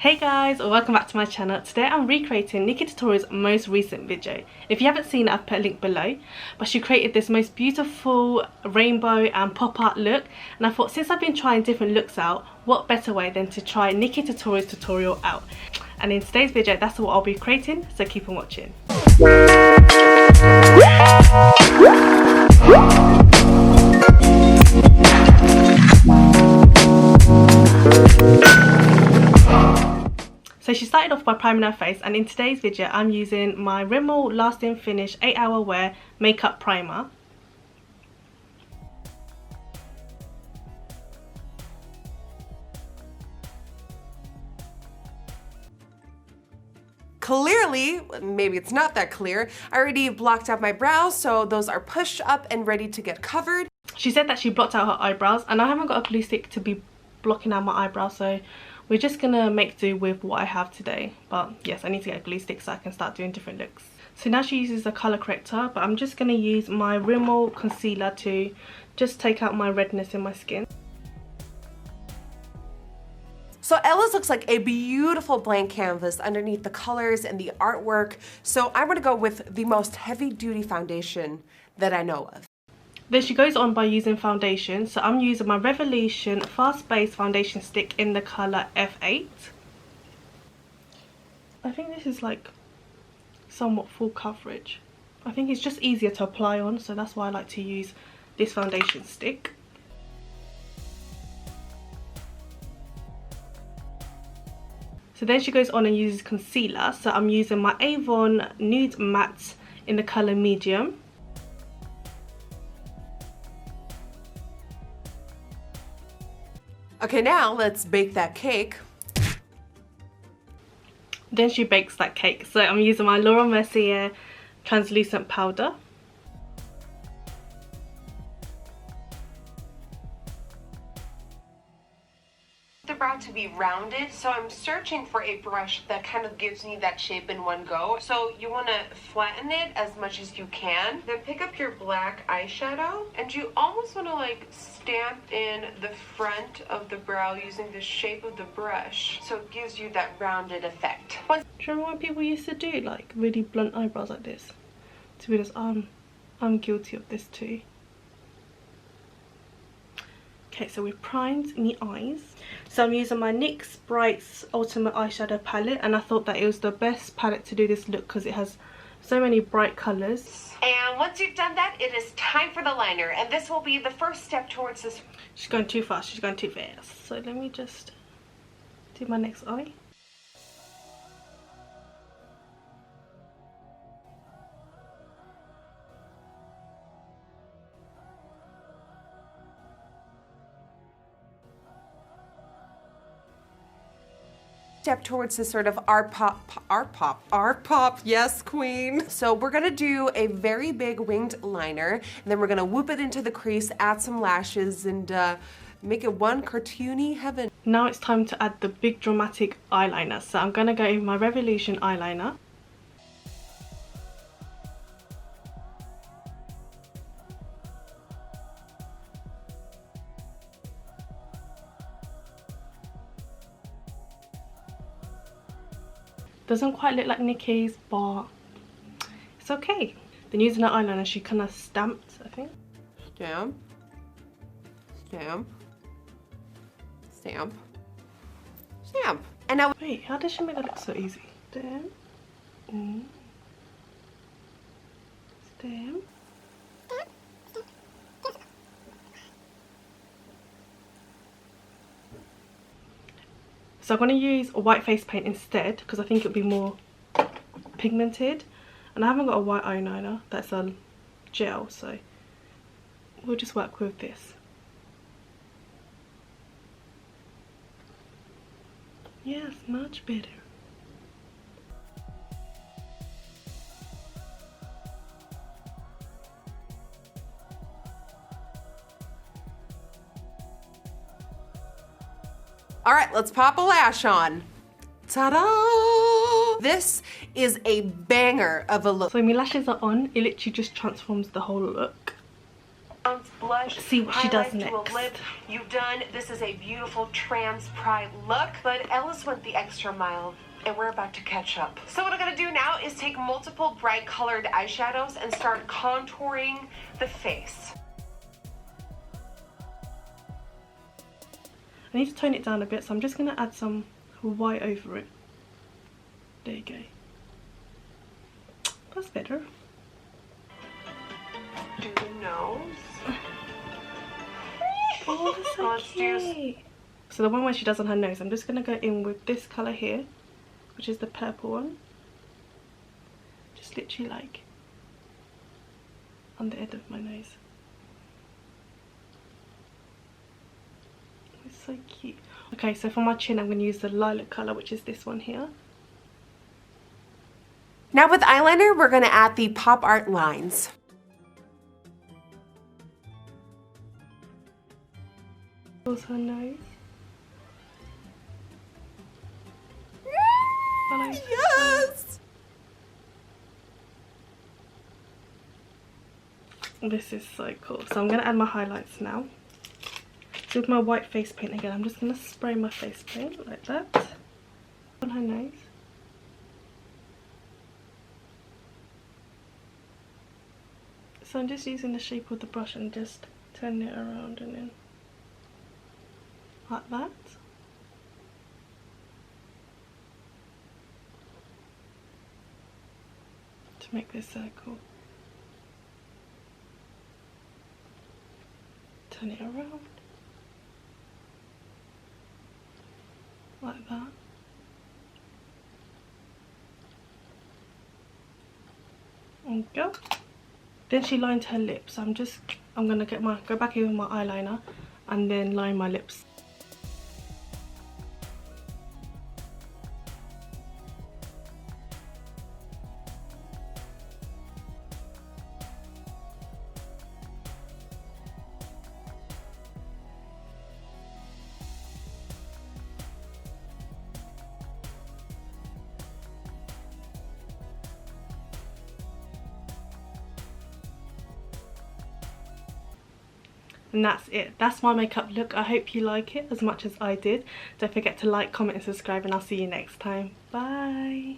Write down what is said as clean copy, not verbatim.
Hey guys, welcome back to my channel. Today I'm recreating Nikkietutorials' most recent video. If you haven't seen it, I've put a link below. But she created this most beautiful rainbow and pop art look, and I thought since I've been trying different looks out, what better way than to try Nikkietutorials tutorial out. And in today's video, that's what I'll be creating, so keep on watching. So she started off by priming her face, and in today's video I'm using my Rimmel Lasting Finish 8-Hour Wear Makeup Primer. Clearly, maybe it's not that clear, I already blocked out my brows, so those are pushed up and ready to get covered. She said that she blocked out her eyebrows, and I haven't got a glue stick to be blocking out my eyebrows, so we're just gonna make do with what I have today. But yes, I need to get a glue stick so I can start doing different looks. So now she uses a colour corrector, but I'm just gonna use my Rimmel concealer to just take out my redness in my skin. So Ella's looks like a beautiful blank canvas underneath the colors and the artwork, so I'm gonna go with the most heavy-duty foundation that I know of. Then she goes on by using foundation, so I'm using my Revolution Fast Base Foundation Stick in the colour F8. I think this is like somewhat full coverage. I think it's just easier to apply on, so that's why I like to use this foundation stick. So then she goes on and uses concealer, so I'm using my Avon Nude Matte in the colour Medium. Okay, now let's bake that cake. Then she bakes that cake. So I'm using my Laura Mercier translucent powder. The brow to be rounded, so I'm searching for a brush that kind of gives me that shape in one go. So you want to flatten it as much as you can, then pick up your black eyeshadow, and you almost want to like stamp in the front of the brow using the shape of the brush, so it gives you that rounded effect. Do you remember when people used to do like really blunt eyebrows like this? To be honest, I'm guilty of this too. Okay, so we've primed in the eyes. So I'm using my NYX Brights Ultimate Eyeshadow Palette, and I thought that it was the best palette to do this look because it has so many bright colours. And once you've done that, it is time for the liner, and this will be the first step towards this. She's going too fast, she's going too fast. So let me just do my next eye. Step towards this sort of art pop, yes queen. So we're gonna do a very big winged liner, and then we're gonna whoop it into the crease, add some lashes, and make it one cartoony heaven. Now it's time to add the big dramatic eyeliner. So I'm gonna go with my Revolution eyeliner. Doesn't quite look like Nikkie's, but it's okay. Then using her eyeliner, she kind of stamped, I think. Stamp, stamp, stamp, stamp. And now, wait, how does she make that look so easy? Stamp, stamp. So I'm going to use a white face paint instead because I think it'll be more pigmented, and I haven't got a white eyeliner, that's a gel, so we'll just work with this. Yes, much better. all right, let's pop a lash on. Ta-da! This is a banger of a look. So when my lashes are on, it literally just transforms the whole look. ounce blush. Let's see what she does highlight to next. a lip. You've done, this is a beautiful trans pride look, but Ellis went the extra mile, and we're about to catch up. So what I'm gonna do now is take multiple bright colored eyeshadows and start contouring the face. I need to tone it down a bit, so I'm just gonna add some white over it. There you go. That's better. Do the nose. Oh, that's so cute. So the one where she does on her nose, I'm just going to go in with this colour here, which is the purple one. Just literally like on the end of my nose. It's so cute. Okay, so for my chin I'm going to use the lilac colour, which is this one here. Now with eyeliner, we're going to add the pop art lines. Here's her nose. Yes! This is so cool. So I'm going to add my highlights now. So with my white face paint again, I'm just going to spray my face paint like that on her nose. So I'm just using the shape of the brush and just turning it around and then like that. To make this circle. Turn it around. Like that. And go. Then she lined her lips. I'm gonna go back in with my eyeliner and then line my lips. And that's it. That's my makeup look. I hope you like it as much as I did. Don't forget to like, comment and subscribe, and I'll see you next time. Bye.